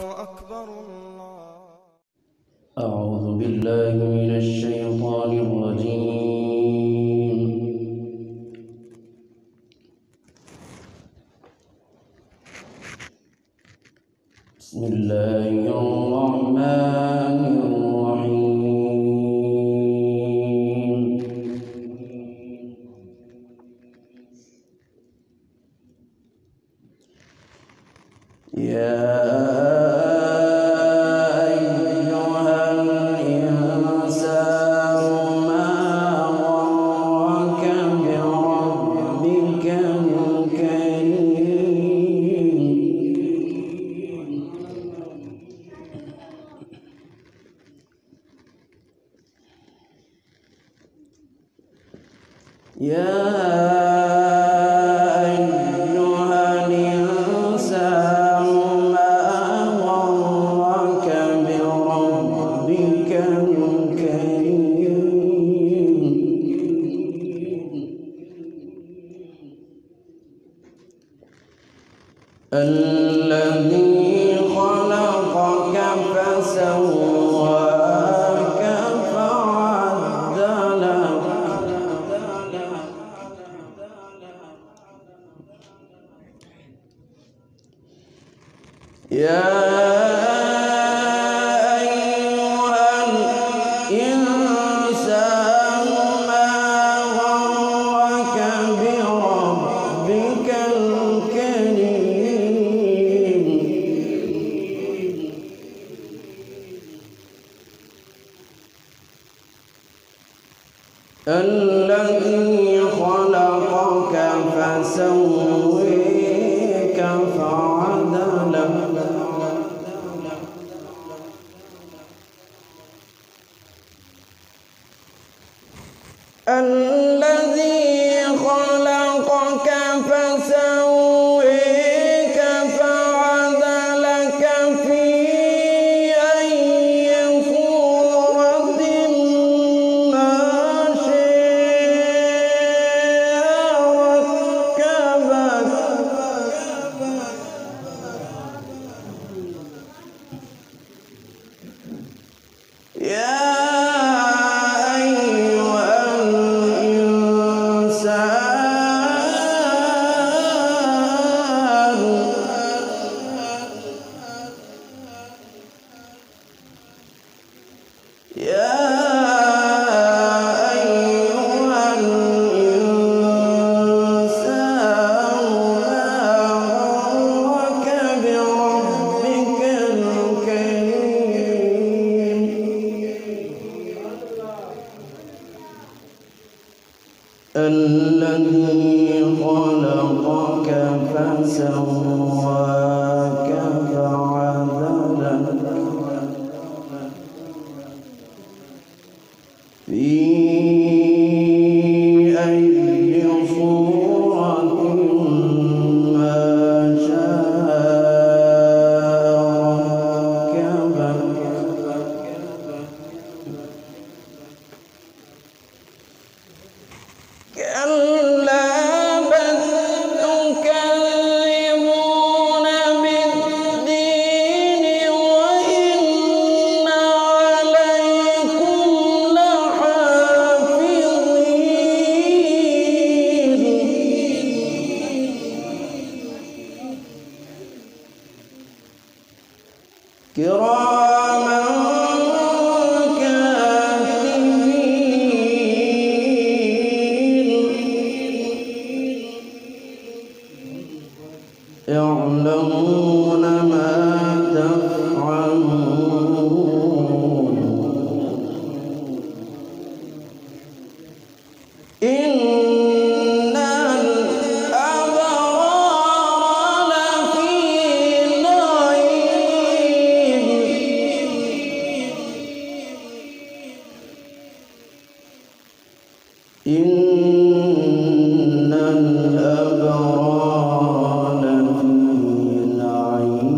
أكبر الله. أعوذ بالله من الشيطان الرجيم. بسم الله الرحمن الرحيم. يا يا أيها الإنسان ما غرك بربك الكريم الذي خلقك فسواك فعدلك يا أيها الإنسان ما غرك بربك الكريم الذي خلقك فسويك فعدلك الذي خلقك فسويك فعدلك في أي صورة ما شاء ركبك يا الذي خلقك فسواك فعدلك في أي صورة ما شاء ركبك كلا بل تكذبون بالدين وإن عليكم لحافظين كراما يعلمون ما تفعلون إن الأبرار لفي نعيم إن الأبرار لفي نعيم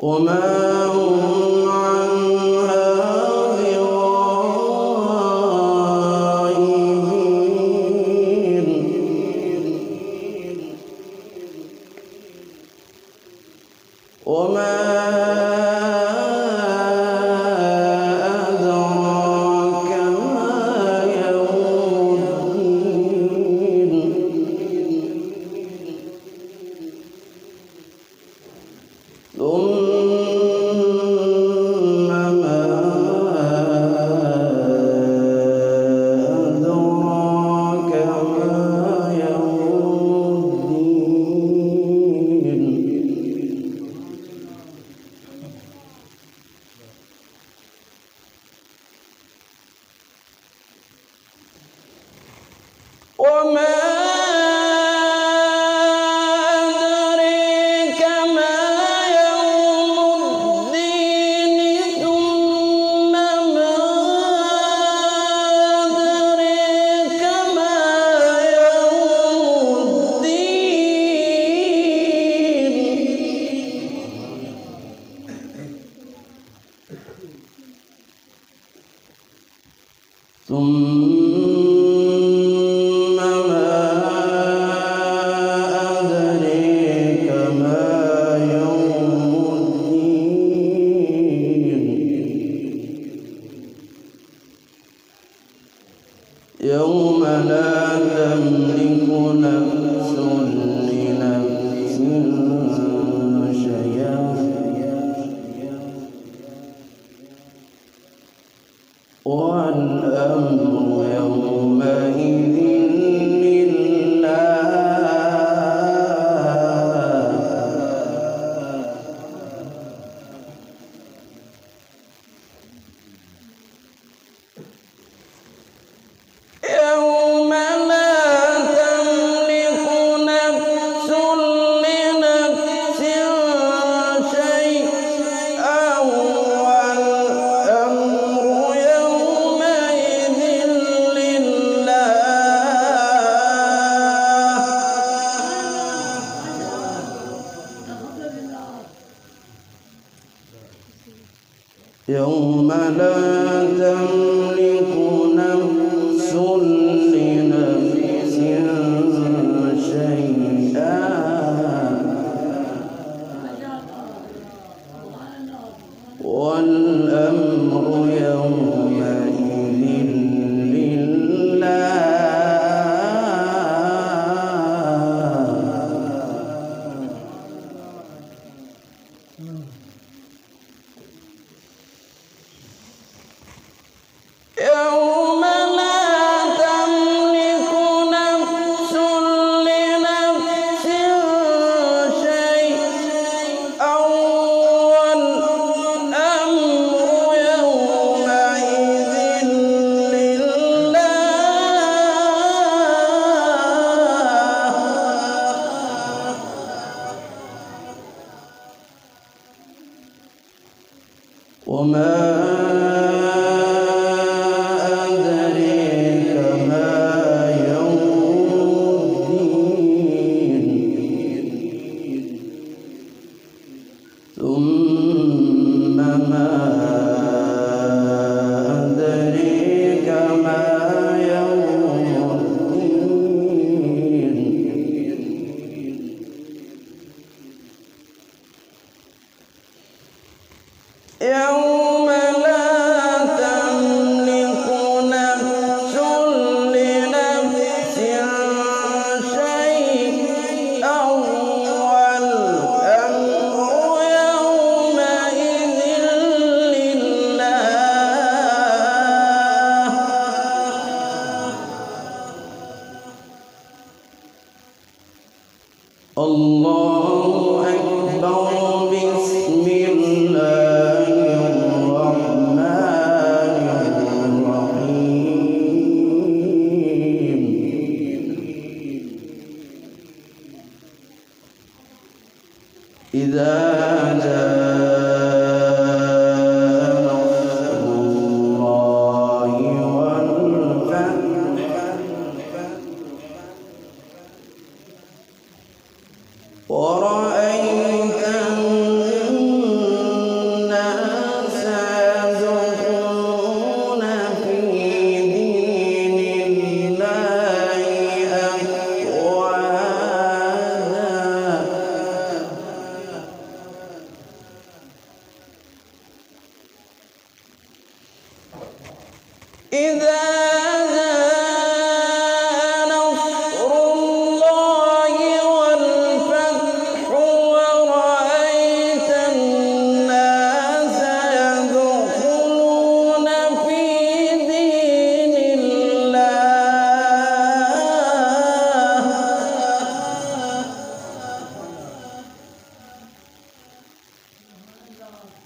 وما هم عنها بغائبين وما أدراك ما يوم الدين ثم ما أدراك ما يوم الدين وما أدريك ما يوم الدين ثم ما أدريك ما يوم الدين ثم ما أدريك ما يوم الدين يوم لا تملك نفس لنفس شيئا والأمر يومئذ لله يوم لا تملك نفس لنفس شيئا والأمر يومئذ لله يوم لا تملك نفس لنفس شيئا والأمر يومئذ لله يوم لا تملك نفس لنفس شيئا والأمر يومئذ لله وما أدريك ما يوم الدين ثم ما أدريك ما يوم الدين يوم لا تملك نفس لنفس شيئا والأمر يومئذ لله الله أكبر بسم الله الرحمن الرحيم إذا جاء نصر الله والفتح ورأيت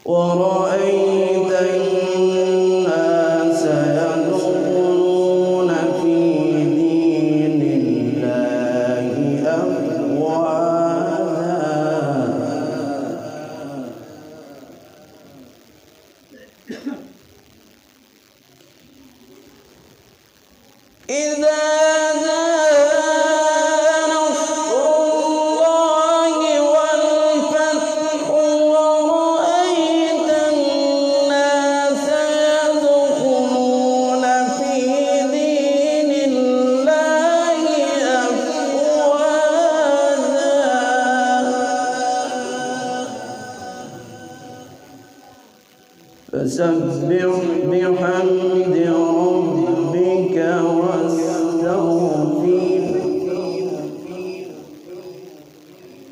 ورأيت الناس يدخلون في دين الله أفواجا إذا فسبح بحمد ربك واستغفره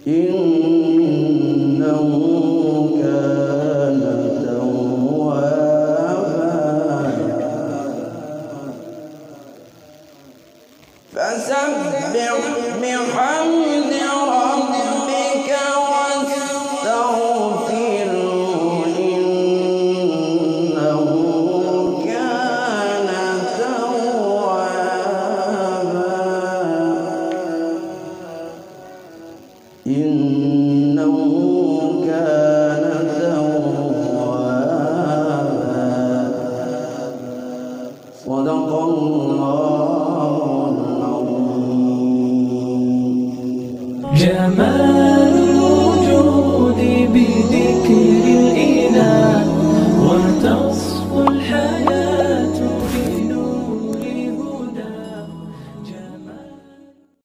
إنه كان توابا فسبح بحمد ربك واستغفره إنه كان توابا صدق الله العظيم.